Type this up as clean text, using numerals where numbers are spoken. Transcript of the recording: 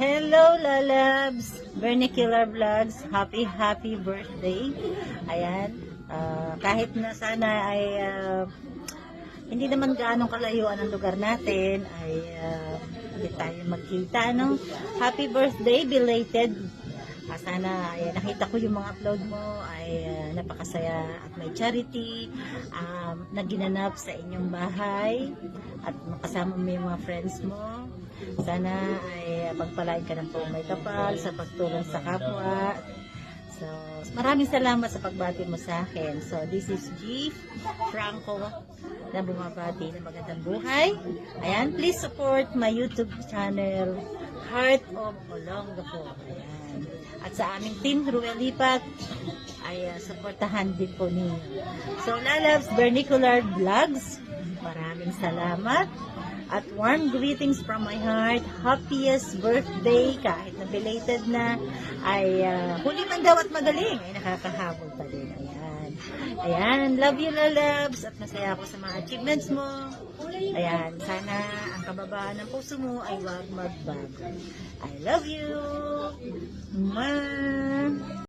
Hello, Lalabs! Vernacular Vlogs, happy birthday. Ayan, kahit na sana ay hindi naman gaanong kalayuan ang lugar natin, ay hindi tayo magkita, no? Happy birthday, belated. Sana ay nakita ko yung mga upload mo ay napakasaya at may charity na ginanap sa inyong bahay at makasama mo yung mga friends mo. Sana ay pagpalain ka ng buong may kapal sa pagtulong sa kapwa. So, maraming salamat sa pagbati mo sa akin. So, this is G. Franco na bumabati ng magandang buhay. Ayan, please support my YouTube channel, Heart of Olongapo. Ayan. At sa aming team, Ruel Lipat, ay supportahan din po ninyo. So, Lalabs Vernacular Vlogs, maraming salamat. At warm greetings from my heart. Happiest birthday, kahit na belated na, ay huli man daw at magaling, ay nakakahabol pa din. Ayan. Ayan, love you, Lalabs. At masaya ako sa mga achievements mo. Ayan, sana ang kababaan ng puso mo ay huwag magbago. I love you. Mwah!